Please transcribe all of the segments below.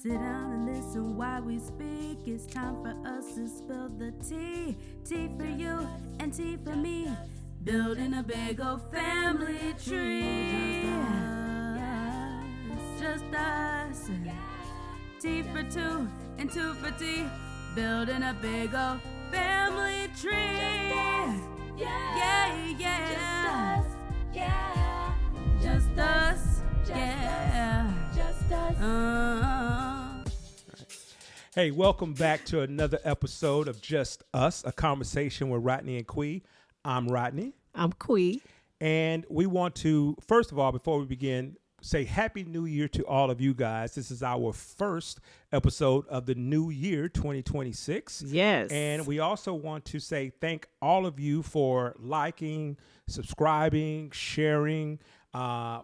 Sit down and listen while we speak. It's time for us to spill the tea. Tea for you and tea for me. Building a big old family tree. Just us. Tea for two and two for tea. Building a big old family tree. Yeah. Just us. Just us. Hey, welcome back to another episode of Just Us, a conversation with Rodney and Qui. I'm Rodney. I'm Qui. And we want to, first of all, before we begin, say Happy New Year to all of you guys. This is our first episode of the new year, 2026. Yes. And we also want to say thank all of you for liking, subscribing, sharing,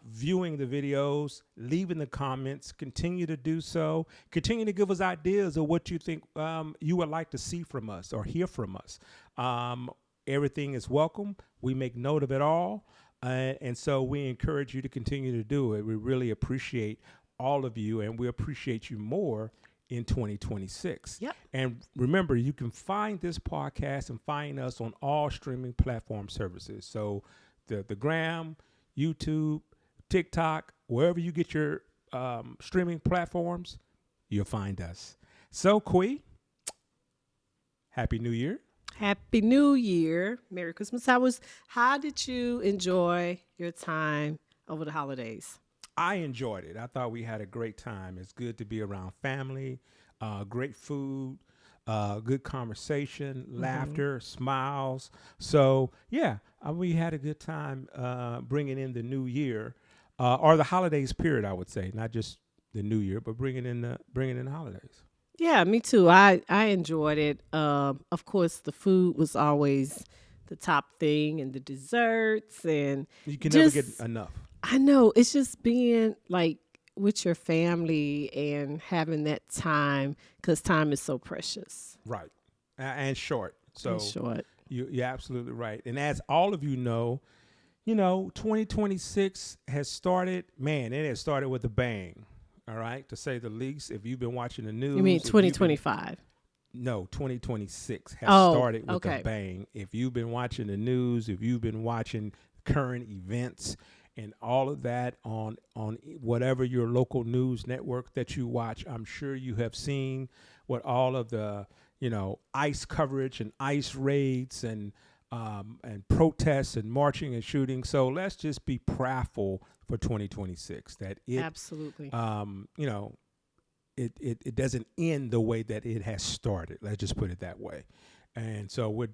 viewing the videos, leaving the comments. Continue to do so. Continue to give us ideas of what you think you would like to see from us or hear from us. Everything is welcome. We make note of it all. And so we encourage you to continue to do it. We really appreciate all of you, and we appreciate you more in 2026. Yep. And remember, you can find this podcast and find us on all streaming platform services. So the Gram, YouTube, TikTok, wherever you get your streaming platforms, you'll find us. So, Qui, Happy New Year. Happy New Year. Merry Christmas. How did you enjoy your time over the holidays? I enjoyed it. I thought we had a great time. It's good to be around family, great food, good conversation, laughter, smiles. So, yeah, we had a good time bringing in the new year or the holidays period, I would say, not just the new year, but bringing in the holidays. Yeah, me too. I enjoyed it. Of course, the food was always the top thing, and the desserts, and you can never get enough. I know. It's just being like with your family and having that time, because time is so precious. Right. And short. So short. You're absolutely right. And as all of you know, 2026 has started. Man, it has started with a bang. All right, to say the least. If you've been watching the news. You mean 2025? No, 2026 has started with okay. a bang. If you've been watching the news, if you've been watching current events and all of that on whatever your local news network that you watch, I'm sure you have seen what all of the, ICE coverage and ICE raids and protests and marching and shooting. So let's just be prayerful for 2026 that it absolutely, it doesn't end the way that it has started. Let's just put it that way. And so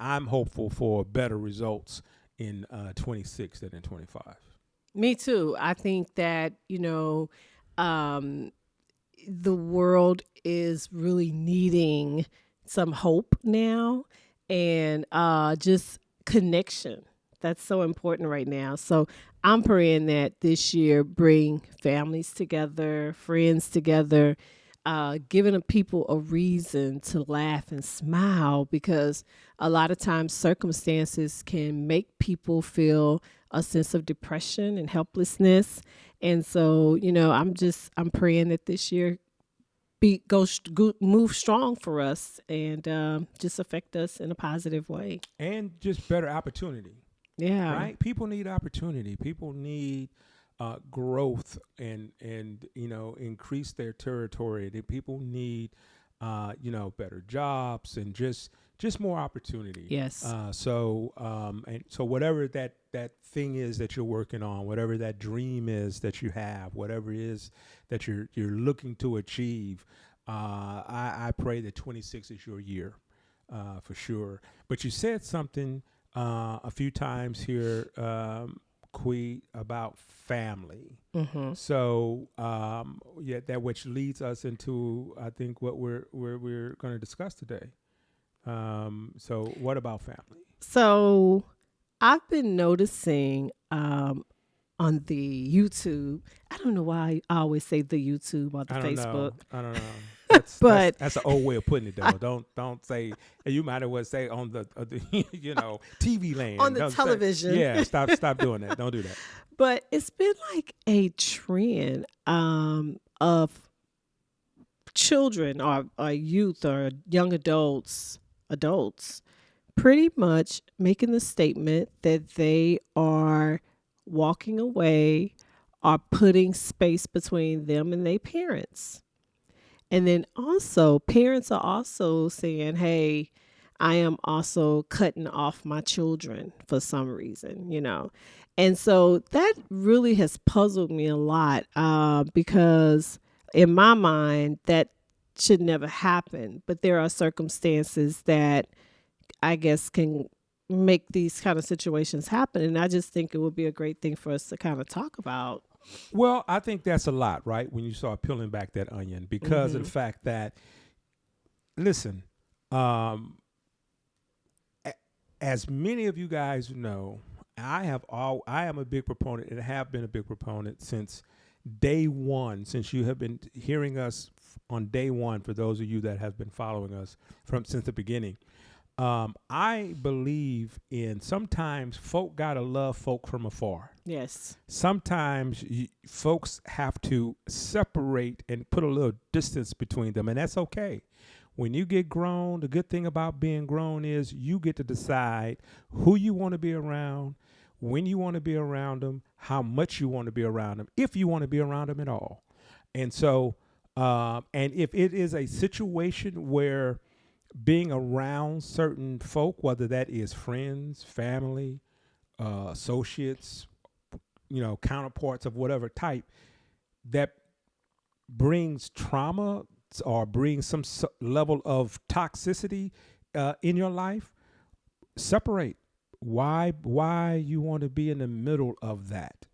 I'm hopeful for better results in 26 than in 25. Me too. I think that, the world is really needing some hope now and just connection. That's so important right now. So I'm praying that this year bring families together, friends together, giving people a reason to laugh and smile, because a lot of times circumstances can make people feel a sense of depression and helplessness. And so, I'm praying that this year move strong for us and just affect us in a positive way. And just better opportunity. Yeah. Right? People need opportunity. People need growth and increase their territory. People need better jobs and just more opportunity. Yes. So whatever that thing is that you're working on, whatever that dream is that you have, whatever it is that you're looking to achieve, I pray that 26 is your year for sure. But you said something a few times here, Qui, about family. Mm-hmm. So that which leads us into, I think, what we're going to discuss today. So what about family? So I've been noticing on the YouTube, I don't know why I always say the YouTube or the Facebook. I don't know. But that's an old way of putting it, though. Don't say. You might as well say on the TV land on the television. Stop doing that. Don't do that. But it's been like a trend of children or youth or young adults pretty much making the statement that they are walking away or putting space between them and their parents. And then also, parents are also saying, hey, I am also cutting off my children for some reason, you know. And so that really has puzzled me a lot because in my mind, that should never happen. But there are circumstances that I guess can make these kind of situations happen. And I just think it would be a great thing for us to kind of talk about. Well, I think that's a lot, right? When you start peeling back that onion, because of the fact that, listen, as many of you guys know, I am a big proponent and have been a big proponent since day one, since you have been hearing us on day one, for those of you that have been following us since the beginning. I believe in sometimes folk gotta love folk from afar. Yes. Sometimes folks have to separate and put a little distance between them, and that's okay. When you get grown, the good thing about being grown is you get to decide who you want to be around, when you want to be around them, how much you want to be around them, if you want to be around them at all. And so, and if it is a situation where being around certain folk, whether that is friends, family, associates, you know, counterparts of whatever type, that brings trauma or brings some level of toxicity in your life, separate. Why you want to be in the middle of that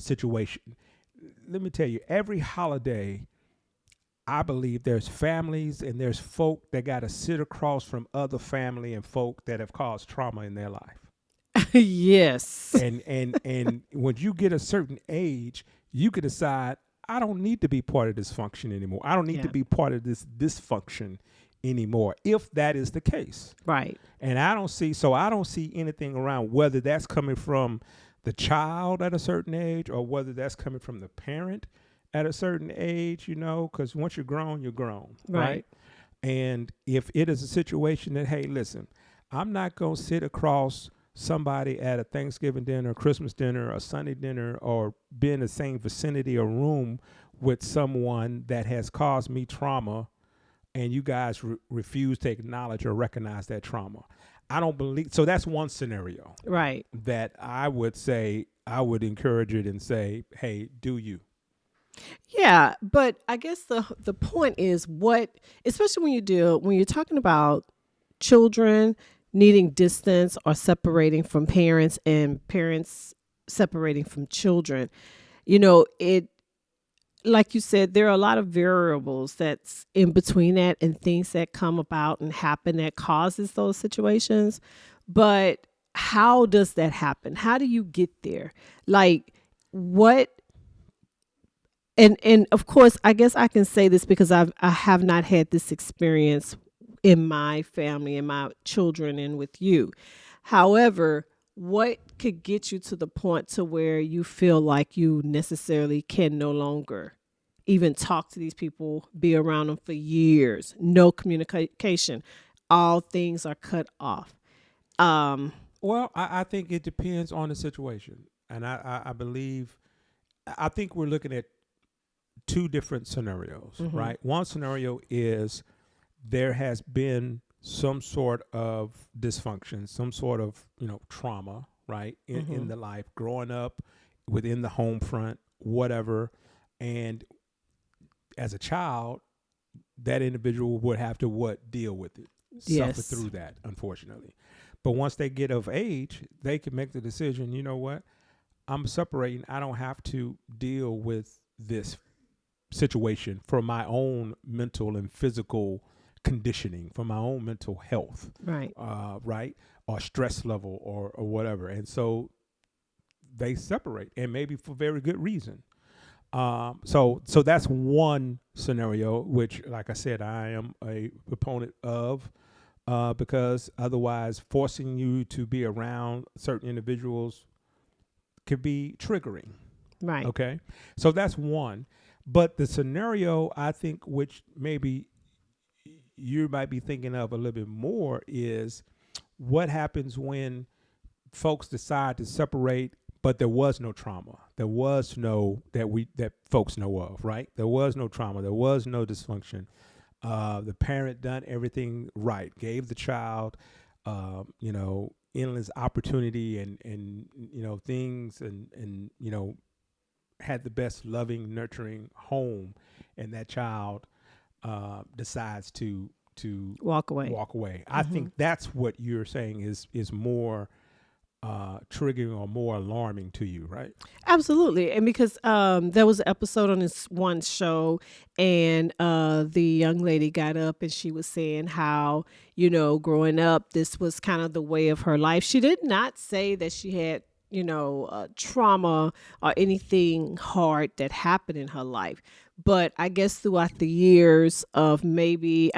situation? Let me tell you, every holiday, I believe there's families and there's folk that got to sit across from other family and folk that have caused trauma in their life. Yes. And when you get a certain age, you can decide, I don't need to be part of this function anymore. I don't need to be part of this dysfunction anymore, if that is the case. Right. And I don't see anything around whether that's coming from the child at a certain age or whether that's coming from the parent at a certain age, you know, because once you're grown, right? And if it is a situation that, hey, listen, I'm not going to sit across somebody at a Thanksgiving dinner, Christmas dinner, or Sunday dinner, or be in the same vicinity or room with someone that has caused me trauma, and you guys refuse to acknowledge or recognize that trauma. I don't believe, so that's one scenario. Right. That I would say, I would encourage it and say, hey, do you? Yeah, but I guess the point is especially when you're talking about children needing distance or separating from parents and parents separating from children, you know, like you said, there are a lot of variables that's in between that and things that come about and happen that causes those situations. But how does that happen? How do you get there? Like what? And of course, I guess I can say this because I have not had this experience in my family and my children and with you. However, what could get you to the point to where you feel like you necessarily can no longer even talk to these people, be around them for years, no communication, all things are cut off? Well, I think it depends on the situation. And I think we're looking at two different scenarios, right? One scenario is there has been some sort of dysfunction, some sort of, you know, trauma, right? In the life, growing up within the home front, whatever. And as a child, that individual would have to deal with it, suffer through that, unfortunately. But once they get of age, they can make the decision, you know what? I'm separating. I don't have to deal with this situation for my own mental and physical conditioning, for my own mental health, right, or stress level or whatever. And so they separate, and maybe for very good reason. So that's one scenario, which, like I said, I am a proponent of, because otherwise forcing you to be around certain individuals could be triggering. Right. Okay. So that's one. But the scenario, I think, which maybe you might be thinking of a little bit more, is what happens when folks decide to separate, but there was no trauma. There was no that folks know of, right? There was no trauma. There was no dysfunction. The parent done everything right, gave the child, endless opportunity and things and had the best loving, nurturing home, and that child decides to walk away. I think that's what you're saying is more triggering or more alarming to you, right? Absolutely. And because there was an episode on this one show, and the young lady got up and she was saying how, growing up, this was kind of the way of her life. She did not say that she had, trauma or anything hard that happened in her life. But I guess throughout the years of maybe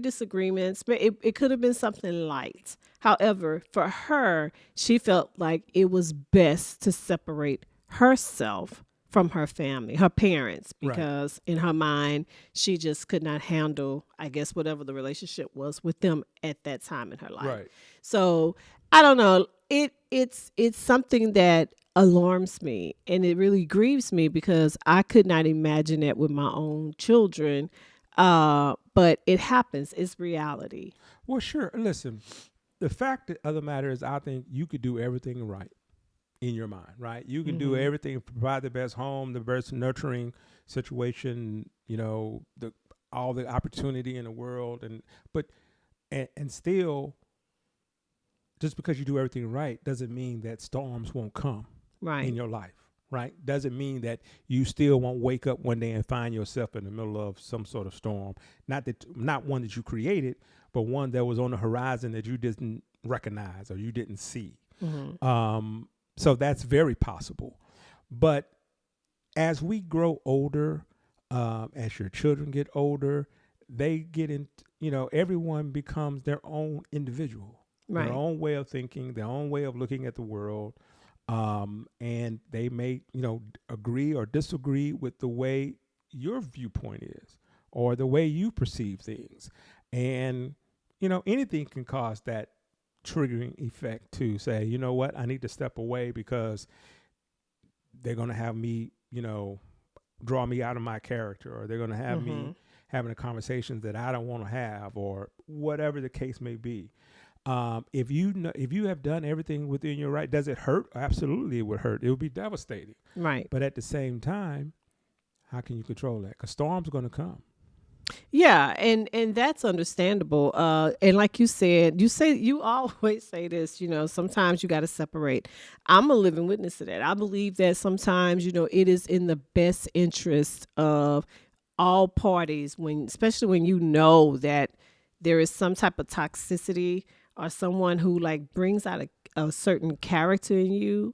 disagreements, but it could have been something light. However, for her, she felt like it was best to separate herself from her family, her parents, because in her mind, she just could not handle, I guess, whatever the relationship was with them at that time in her life. Right. So I don't know. It's something that alarms me, and it really grieves me because I could not imagine that with my own children. But it happens. It's reality. Well, sure. Listen, the fact of the matter is, I think you could do everything right in your mind, right? You can do everything, provide the best home, the best nurturing situation, all the opportunity in the world, and still, just because you do everything right doesn't mean that storms won't come in your life, right? Doesn't mean that you still won't wake up one day and find yourself in the middle of some sort of storm. Not one that you created, but one that was on the horizon that you didn't recognize or you didn't see. So that's very possible. But as we grow older, as your children get older, they get in, everyone becomes their own individual. Their own way of thinking, their own way of looking at the world, and they may, agree or disagree with the way your viewpoint is or the way you perceive things. And, anything can cause that triggering effect to say, you know what, I need to step away because they're going to have me, draw me out of my character, or they're going to have me having a conversation that I don't want to have, or whatever the case may be. If you have done everything within your right, does it hurt? Absolutely, it would hurt. It would be devastating. Right. But at the same time, how can you control that? Because storms are going to come. Yeah, and that's understandable. And like you said, you always say this, sometimes you got to separate. I'm a living witness to that. I believe that sometimes, it is in the best interest of all parties, especially when you know that there is some type of toxicity or someone who brings out a certain character in you.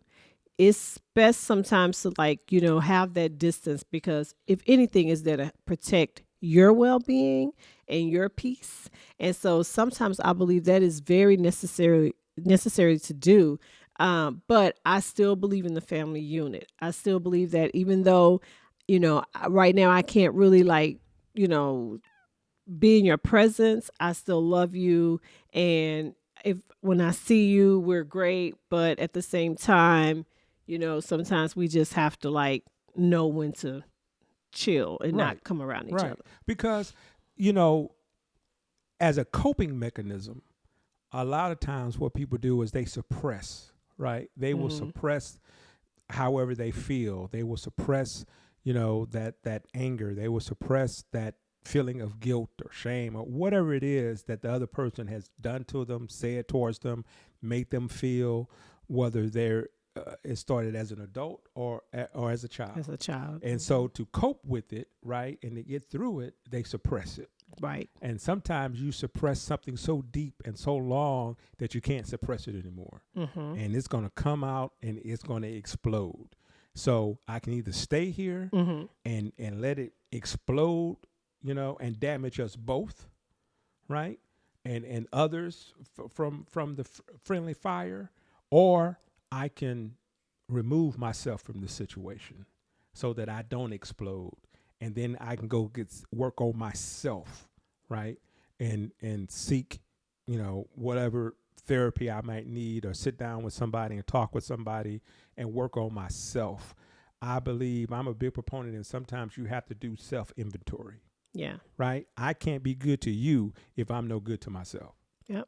It's best sometimes to have that distance, because if anything is there to protect your well-being and your peace. And so sometimes I believe that is very necessary to do. But I still believe in the family unit. I still believe that even though, right now I can't really be in your presence, I still love you. And when I see you, we're great. But at the same time, sometimes we just have to know when to chill and not come around each other. Because, as a coping mechanism, a lot of times what people do is they suppress, right? They will suppress however they feel. They will suppress, that anger. They will suppress that feeling of guilt or shame or whatever it is that the other person has done to them, said towards them, made them feel, whether they're it started as an adult or as a child. As a child. And so to cope with it, right, and to get through it, they suppress it. Right. And sometimes you suppress something so deep and so long that you can't suppress it anymore. And it's going to come out and it's going to explode. So I can either stay here and let it explode, and damage us both, right? And others from the friendly fire, or I can remove myself from the situation so that I don't explode and then I can go work on myself, right? And seek, whatever therapy I might need, or sit down with somebody and talk with somebody and work on myself. I believe I'm a big proponent, and sometimes you have to do self-inventory. Yeah. Right? I can't be good to you if I'm no good to myself. Yep.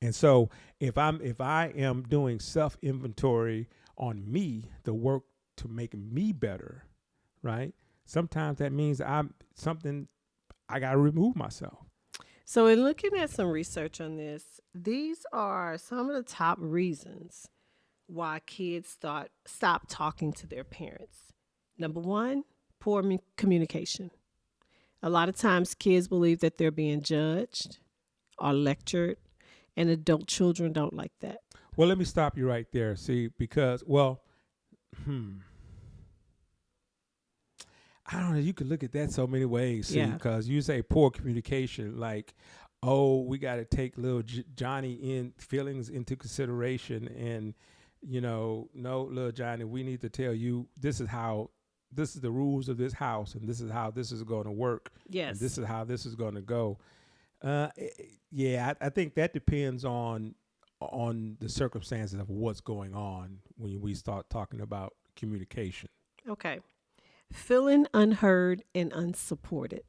And so if I am doing self-inventory on me, the work to make me better, right? Sometimes that means I got to remove myself. So in looking at some research on this, these are some of the top reasons why kids stop talking to their parents. Number one, poor communication. A lot of times kids believe that they're being judged or lectured, and adult children don't like that. Well, let me stop you right there. See, because, I don't know. You could look at that so many ways. See, because you say poor communication, like, oh, we got to take little Johnny feelings into consideration, and no, little Johnny, we need to tell you this is the rules of this house, and this is how this is going to work. Yes, and this is how this is going to go. I think that depends on the circumstances of what's going on when we start talking about communication. Okay. Feeling unheard and unsupported.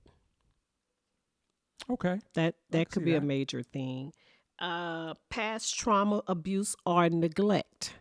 Okay. That could be a major thing. Past trauma, abuse, or neglect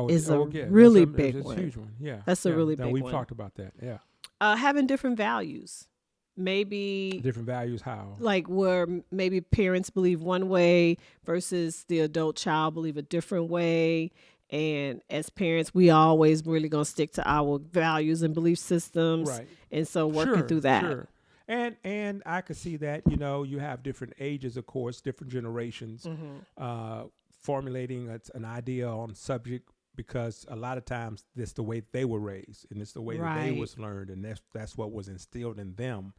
is a really big one. Huge one. Yeah. That's a really big one. We've talked about that. Yeah. Having different values. Maybe different values. How? Like where maybe parents believe one way versus the adult child believe a different way. And as parents, we always really going to stick to our values and belief systems. Right. And so working through that. Sure. And I could see that, you have different ages, of course, different generations, formulating an idea on subject, because a lot of times that's the way they were raised, and it's the way that they was learned, and that's what was instilled in them.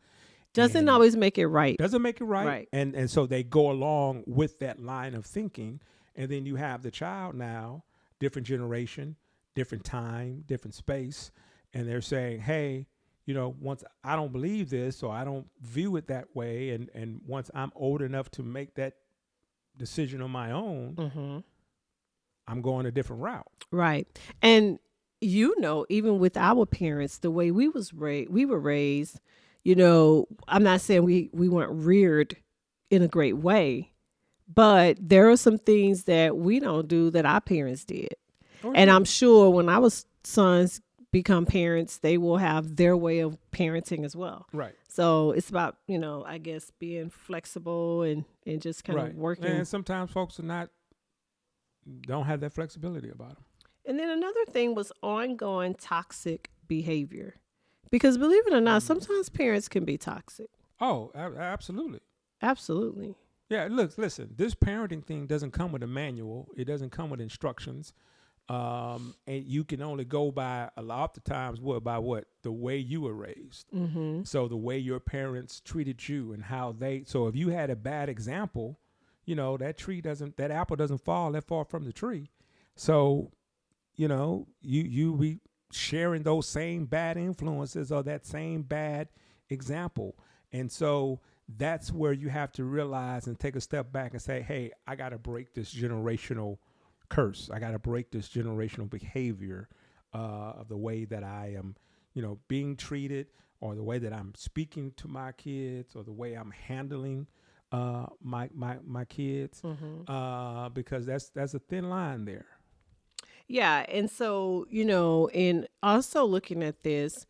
Doesn't always make it right. Doesn't make it right. And so they go along with that line of thinking, and then you have the child now, different generation, different time, different space, and they're saying, hey, once I don't believe this, or I don't view it that way, and once I'm old enough to make that decision on my own, I'm going a different route. Right. And even with our parents, the way we were raised, I'm not saying we weren't reared in a great way, but there are some things that we don't do that our parents did. Okay. And I'm sure when our sons become parents, they will have their way of parenting as well. Right. So it's about, I guess being flexible and just kind of working. And sometimes folks don't have that flexibility about them. And then another thing was ongoing toxic behavior. Because believe it or not, sometimes parents can be toxic. Oh, absolutely. Absolutely. Yeah, listen, this parenting thing doesn't come with a manual. It doesn't come with instructions. And you can only go by a lot of the times the way you were raised. Mm-hmm. So the way your parents treated you and so if you had a bad example, that apple doesn't fall that far from the tree. So, you be sharing those same bad influences or that same bad example. And so that's where you have to realize and take a step back and say, hey, I got to break this generational curse. I got to break this generational behavior of the way that I am, being treated, or the way that I'm speaking to my kids, or the way I'm handling my kids, because that's a thin line there. Yeah. And so, and also looking at this,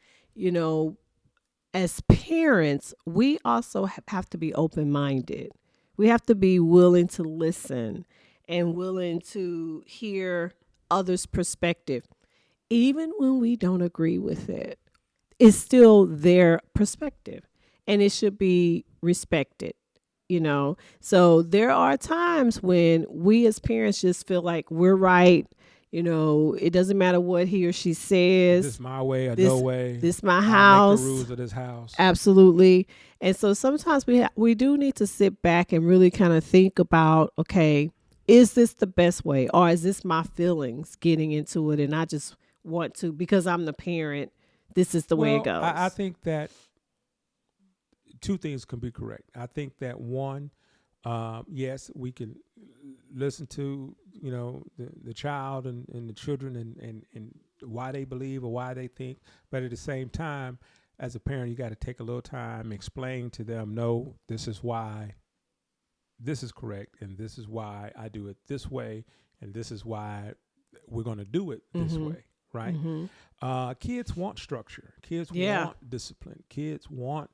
as parents, we also have to be open-minded. We have to be willing to listen and willing to hear others' perspective. Even when we don't agree with it, it's still their perspective, and it should be respected, So there are times when we as parents just feel like we're right. It doesn't matter what he or she says. This is my way or no way. This is my house. I make the rules of this house. Absolutely. And so sometimes we do need to sit back and really kind of think about, okay, is this the best way, or is this my feelings getting into it, and I just want to, because I'm the parent, this is the way it goes. I think that two things can be correct. I think that one, yes, we can listen to, the child and the children and why they believe or why they think. But at the same time, as a parent, you got to take a little time, explain to them, no, this is why this is correct. And this is why I do it this way. And this is why we're going to do it this way. Right. Kids want structure. Kids want discipline. Kids want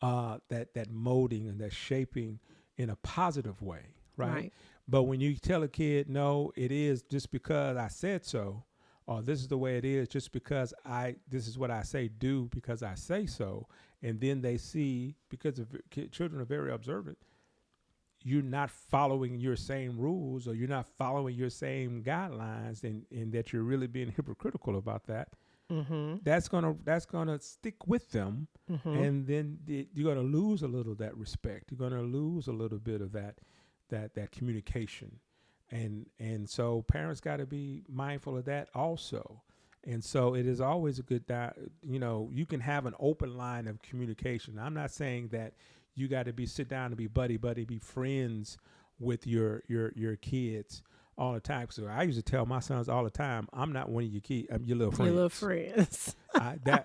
that molding and that shaping in a positive way. Right. But when you tell a kid, no, it is just because I said so, or this is the way it is just because this is what I say do because I say so. And then they see, because children are very observant, you're not following your same rules or you're not following your same guidelines and that you're really being hypocritical about that. That's gonna stick with them. And then you're going to lose a little of that respect. You're going to lose a little bit of that communication. And so parents got to be mindful of that also. And so it is always a good, you can have an open line of communication. I'm not saying that you got to sit down and be buddy, be friends with your kids all the time. So I used to tell my sons all the time, I'm not one of your kids. I'm your little friends. Your little friends.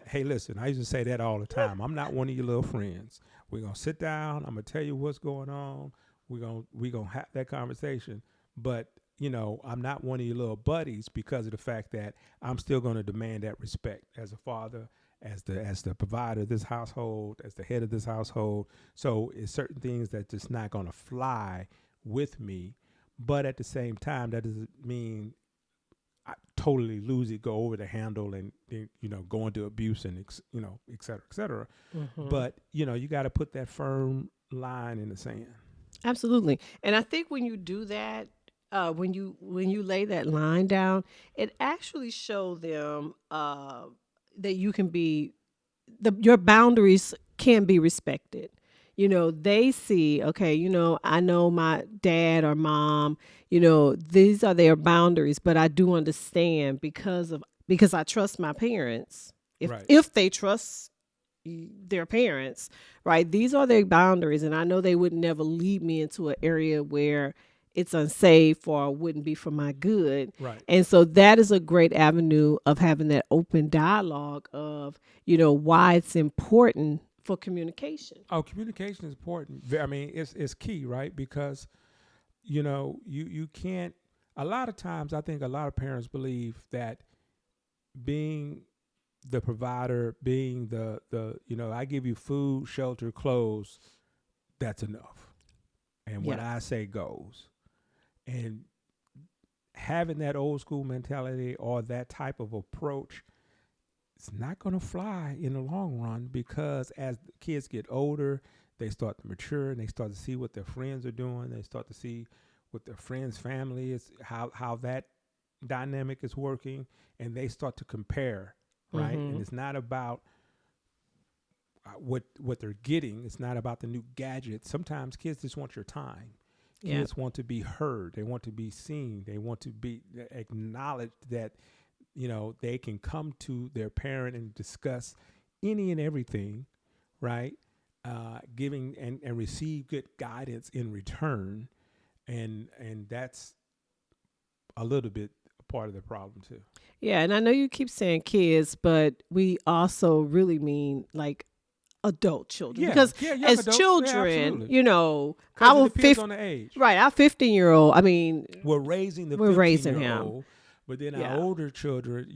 Hey, listen, I used to say that all the time. I'm not one of your little friends. We're going to sit down. I'm going to tell you what's going on. We're going to have that conversation. But, I'm not one of your little buddies because of the fact that I'm still going to demand that respect as a father, as the provider of this household, as the head of this household. So it's certain things that just not going to fly with me. But at the same time, that doesn't mean I totally lose it, go over the handle and, go into abuse and, et cetera, et cetera. But, you got to put that firm line in the sand. Absolutely. And I think when you do that, when you lay that line down, it actually shows them that you can be, your boundaries can be respected. They see, okay, I know my dad or mom, these are their boundaries, but I do understand because I trust my parents. If they trust their parents, right? These are their boundaries. And I know they would never lead me into an area where it's unsafe or wouldn't be for my good. Right. And so that is a great avenue of having that open dialogue of, why it's important for communication. Oh, communication is important. I mean, it's key, right? Because, you can't, a lot of times I think a lot of parents believe that being the provider, being the I give you food, shelter, clothes, that's enough. And what I say goes. And having that old school mentality or that type of approach, it's not going to fly in the long run, because as the kids get older, they start to mature and they start to see what their friends are doing. They start to see what their friends' family is, how that dynamic is working, and they start to compare, right? And it's not about what they're getting. It's not about the new gadgets. Sometimes kids just want your time. Kids want to be heard. They want to be seen. They want to be acknowledged that, they can come to their parent and discuss any and everything, right? Giving and receive good guidance in return. And that's a little bit a part of the problem too. Yeah. And I know you keep saying kids, but we also really mean like adult children, because as adults, children, our on the age. Right, our 15-year-old, I mean, we're raising him, but then our older children,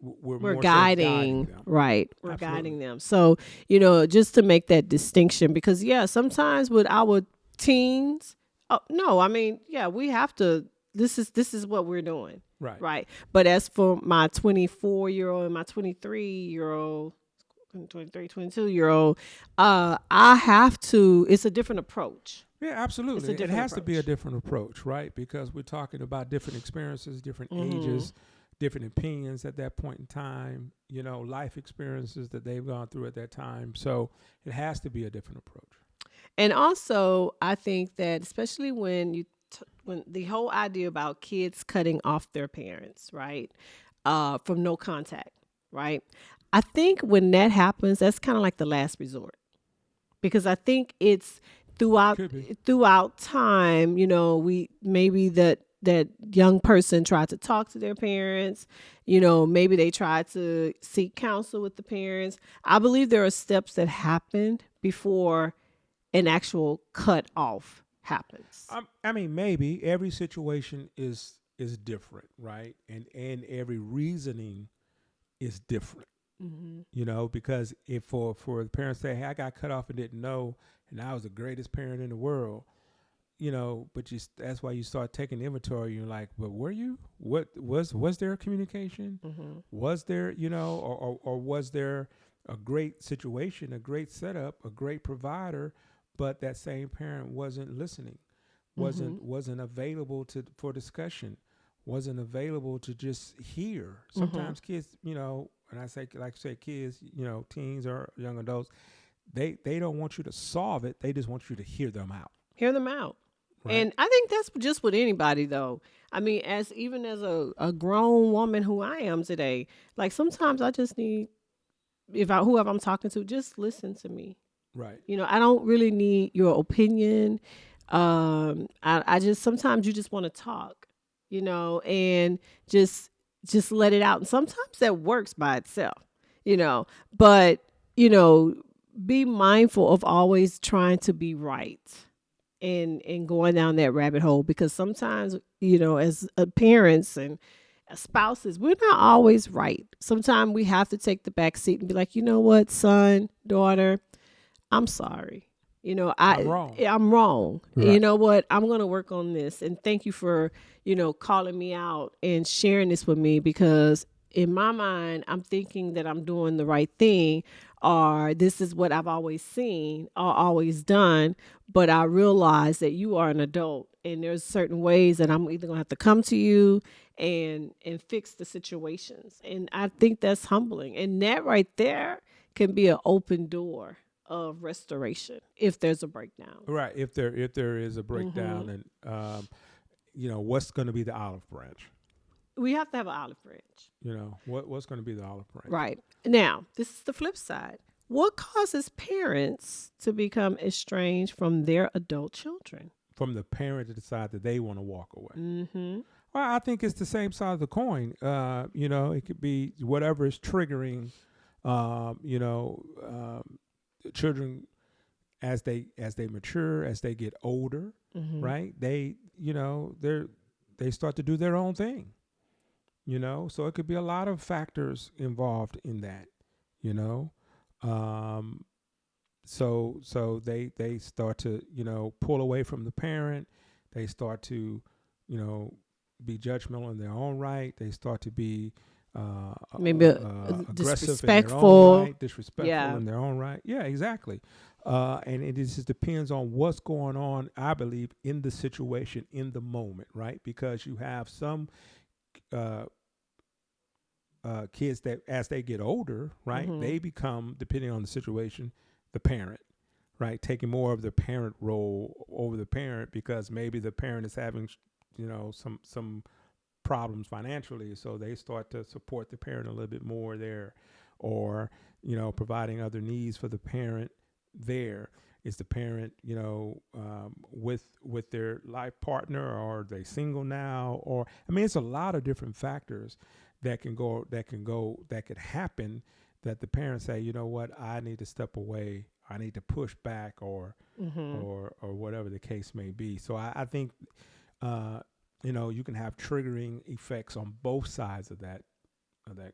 we're guiding them. Right, we're Absolutely. guiding them. So just to make that distinction, because sometimes with our teens, we have to, this is what we're doing, right. But as for my 24-year-old and my 23-year-old 23, 22-year-old, I have to, it's a different approach. Yeah, absolutely. It has to be a different approach, right? Because we're talking about different experiences, different ages, different opinions at that point in time, life experiences that they've gone through at that time. So it has to be a different approach. And also, I think that especially when when the whole idea about kids cutting off their parents, right, from no contact, right? I think when that happens, that's kind of like the last resort, because I think it's Could be. throughout time. We maybe that young person tried to talk to their parents. Maybe they tried to seek counsel with the parents. I believe there are steps that happened before an actual cut off happens. I mean, maybe every situation is different, right? And every reasoning is different. Mm-hmm. Because if for the parents say, "Hey, I got cut off and didn't know, and I was the greatest parent in the world," but that's why you start taking inventory. You're like, "But were you? What was there communication? Mm-hmm. Was there, or was there a great situation, a great setup, a great provider, but that same parent wasn't listening, wasn't available for discussion, wasn't available to just hear." Sometimes kids, and I say, like I say, kids, teens or young adults, they don't want you to solve it. They just want you to hear them out. Hear them out. Right. And I think that's just with anybody, though. I mean, even as a grown woman who I am today, like sometimes I just need, whoever I'm talking to, just listen to me. Right. I don't really need your opinion. I just, sometimes you just want to talk, and just let it out. And sometimes that works by itself, but, be mindful of always trying to be right and going down that rabbit hole, because sometimes, as parents and spouses, we're not always right. Sometimes we have to take the back seat and be like, you know what, son, daughter, I'm sorry. I'm wrong. I'm wrong. Right. You know what? I'm going to work on this. And thank you for, calling me out and sharing this with me, because in my mind, I'm thinking that I'm doing the right thing, or this is what I've always seen or always done. But I realize that you are an adult, and there's certain ways that I'm either going to have to come to you and fix the situations. And I think that's humbling. And that right there can be an open door of restoration if there's a breakdown. Right. If there is a breakdown, and what's going to be the olive branch? We have to have an olive branch. What's going to be the olive branch? Right. Now, this is the flip side. What causes parents to become estranged from their adult children? From the parent to decide that they want to walk away. Mm-hmm. Well, I think it's the same side of the coin. It could be whatever is triggering, children as they mature, as they get older, Mm-hmm. right? They start to do their own thing. So it could be a lot of factors involved in that. So they start to pull away from the parent. They start to be judgmental in their own right. They start to be maybe aggressive disrespectful. Disrespectful in their own right. Yeah, exactly. And it just depends on what's going on, I believe, in the situation, in the moment, right? Because you have some kids that, as they get older, right, they become, depending on the situation, the parent, right? Taking more of the parent role over the parent, because maybe the parent is having, some problems financially, so they start to support the parent a little bit more there, or providing other needs for the parent there. Is the parent with their life partner, or are they single now? Or it's a lot of different factors that could happen, that the parents say, you know what, I need to step away, I need to push back, or whatever the case may be. So I think you can have triggering effects on both sides of that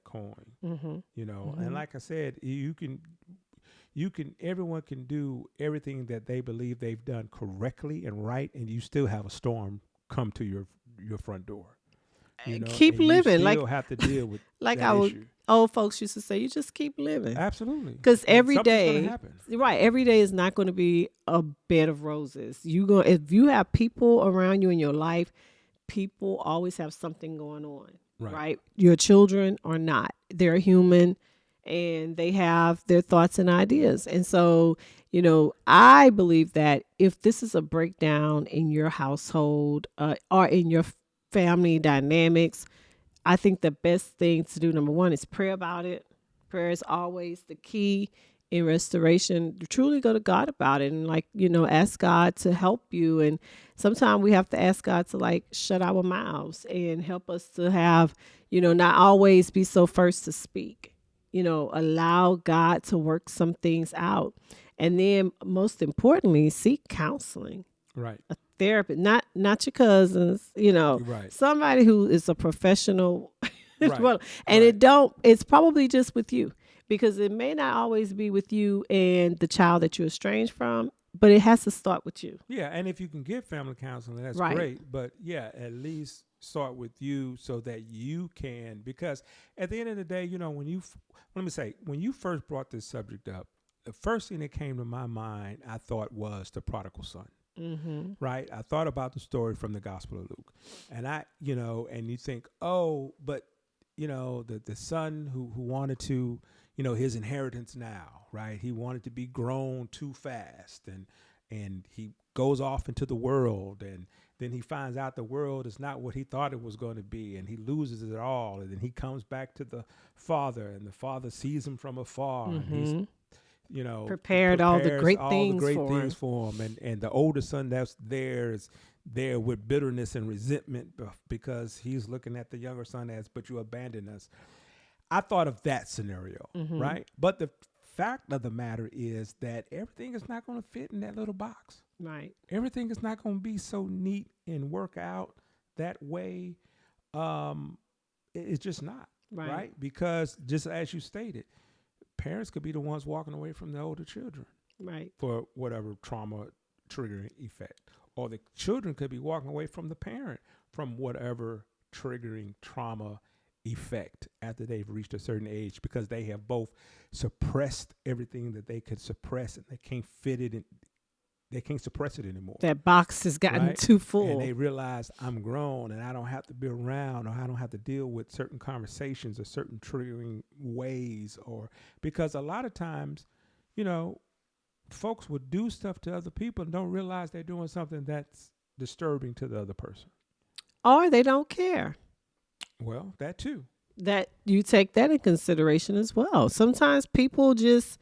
coin. And like I said, everyone can do everything that they believe they've done correctly and right, and you still have a storm come to your front door. Keep living. You still have to deal with like that our issue. old folks used to say, you just keep living. Absolutely. Because every Something's day, gonna happen. right, every day is not going to be a bed of roses. If you have people around you in your life, people always have something going on, right? Your children are not. They're human, and they have their thoughts and ideas. And so, I believe that if this is a breakdown in your household or in your family dynamics, I think the best thing to do, number one, is pray about it. Prayer is always the key in restoration. Truly go to God about it and ask God to help you. And sometimes we have to ask God to shut our mouths and help us to have, not always be so first to speak, allow God to work some things out. And then most importantly, seek counseling. Right. A therapist, not your cousins, Right. somebody who is a professional. Right. Well, and right. it's probably just with you, because it may not always be with you and the child that you're estranged from, but it has to start with you. Yeah, and if you can get family counseling, that's Right. great. But yeah, at least start with you so that you can, because at the end of the day, when you first brought this subject up, the first thing that came to my mind, I thought, was the prodigal son. Mm-hmm. Right. I thought about the story from the Gospel of Luke, and and you think, oh, but the son who wanted to, his inheritance now, right? He wanted to be grown too fast, and he goes off into the world, and then he finds out the world is not what he thought it was going to be, and he loses it all, and then he comes back to the father, and the father sees him from afar, and he's prepared all the great things for him, and the older son that's there is there with bitterness and resentment because he's looking at the younger son as, but you abandoned us. I thought of that scenario, right? But the fact of the matter is that everything is not going to fit in that little box. Right. Everything is not going to be so neat and work out that way. It's just not, right? Because just as you stated, parents could be the ones walking away from the older children, right, for whatever trauma triggering effect, or the children could be walking away from the parent from whatever triggering trauma effect after they've reached a certain age, because they have both suppressed everything that they could suppress, and they can't fit it in. They can't suppress it anymore. That box has gotten too full. And they realize I'm grown and I don't have to be around, or I don't have to deal with certain conversations or certain triggering ways, or because a lot of times, folks would do stuff to other people and don't realize they're doing something that's disturbing to the other person. Or they don't care. Well, that too. That you take that in consideration as well. Sometimes people just,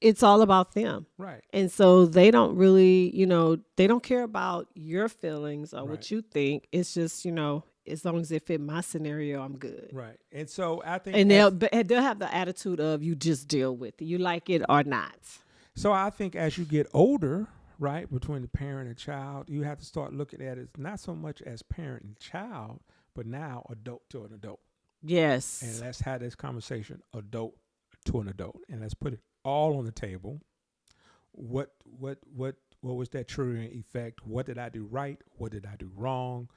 it's all about them. Right. And so they don't really, they don't care about your feelings or what you think. It's just, as long as it fit my scenario, I'm good. Right. And so I think. And they'll have the attitude of, you just deal with it. You like it or not. So I think as you get older, right, between the parent and child, you have to start looking at it not so much as parent and child, but now adult to an adult. Yes. And let's have this conversation, adult to an adult, and let's put it all on the table. What was that triggering effect? What did I do right? What did I do wrong?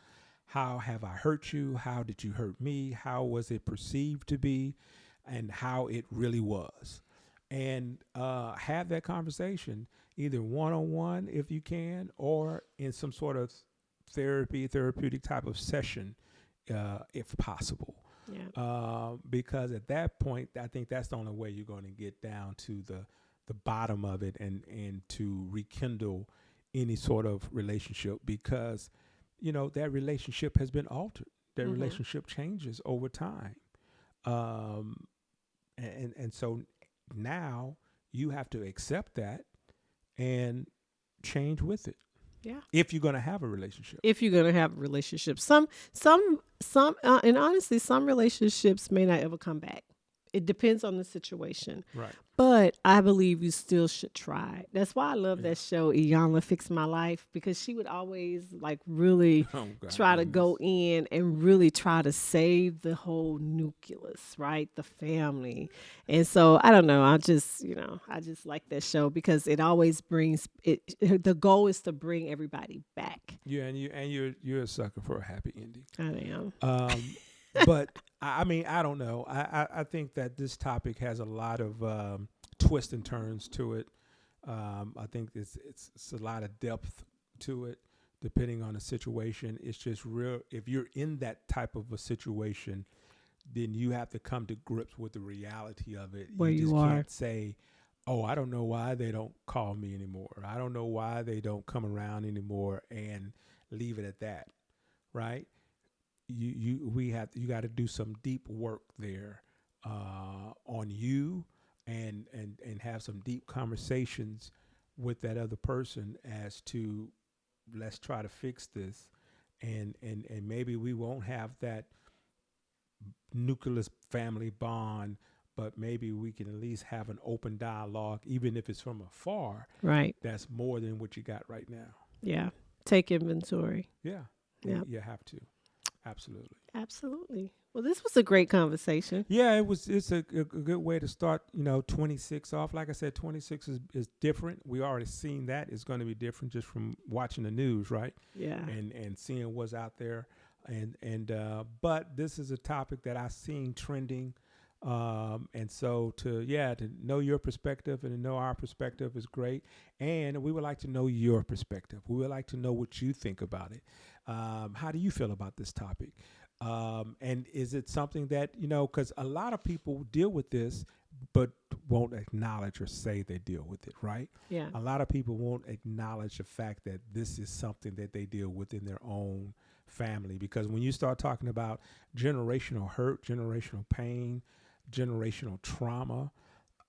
How have I hurt you? How did you hurt me? How was it perceived to be? And how it really was? And have that conversation either one-on-one if you can, or in some sort of therapeutic type of session, if possible. Yeah. Because at that point, I think that's the only way you're going to get down to the bottom of it and to rekindle any sort of relationship, because, that relationship has been altered. That relationship changes over time. And so now you have to accept that and change with it. Yeah. If you're going to have a relationship. Some, and honestly, some relationships may not ever come back. It depends on the situation. Right. But I believe you still should try. That's why I love that show, Iyanla Fix My Life, because she would always really try to go in and really try to save the whole nucleus, right? The family. And so I don't know. I just like that show because it always brings it. The goal is to bring everybody back. Yeah. And you're a sucker for a happy ending. I am. But I mean, I don't know. I think that this topic has a lot of twists and turns to it. I think it's a lot of depth to it, depending on the situation. It's just real. If you're in that type of a situation, then you have to come to grips with the reality of it. Where you just are. Can't say, "Oh, I don't know why they don't call me anymore. I don't know why they don't come around anymore," and leave it at that, right? You got to do some deep work there on you, and have some deep conversations with that other person as to, let's try to fix this, and maybe we won't have that nuclear family bond, but maybe we can at least have an open dialogue, even if it's from afar. Right. That's more than what you got right now. Yeah. Take inventory. Yeah. Yep. You have to. Absolutely. Absolutely. Well, this was a great conversation. Yeah, it's a good way to start, 26 off. Like I said, 26 is different. We already seen that it's going to be different just from watching the news, right? Yeah. And seeing what's out there. But this is a topic that I've seen trending. And so to know your perspective and to know our perspective is great. And we would like to know your perspective. We would like to know what you think about it. How do you feel about this topic? And is it something that, because a lot of people deal with this, but won't acknowledge or say they deal with it, right? Yeah. A lot of people won't acknowledge the fact that this is something that they deal with in their own family. Because when you start talking about generational hurt, generational pain, generational trauma,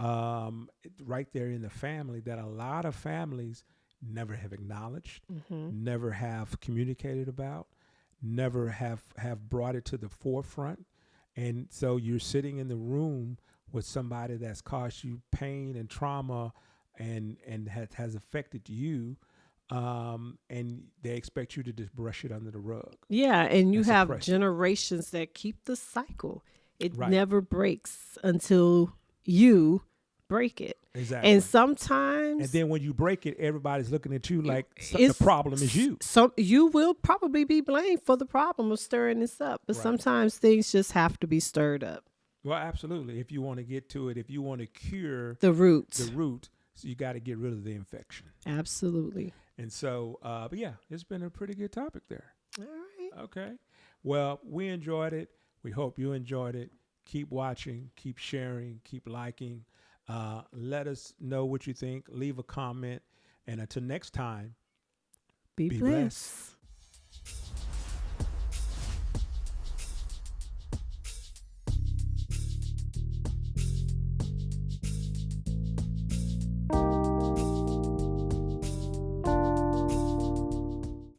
right there in the family, that a lot of families never have acknowledged, never have communicated about, never have brought it to the forefront. And so you're sitting in the room with somebody that's caused you pain and trauma and has affected you, and they expect you to just brush it under the rug. Yeah, and you have suppress it. generations that keep the cycle. It Right. never breaks until you break it. Exactly. And sometimes, And then when you break it, everybody's looking at you like the it's- problem is you. So you will probably be blamed for the problem of stirring this up. But Right. sometimes things just have to be stirred up. Well, absolutely. If you want to get to it, if you want to cure The root. so you got to get rid of the infection. Absolutely. And so, but yeah, it's been a pretty good topic there. All right. Okay. Well, we enjoyed it. We hope you enjoyed it. Keep watching, keep sharing, keep liking. Let us know what you think. Leave a comment. And until next time, Be Be blessed. blessed.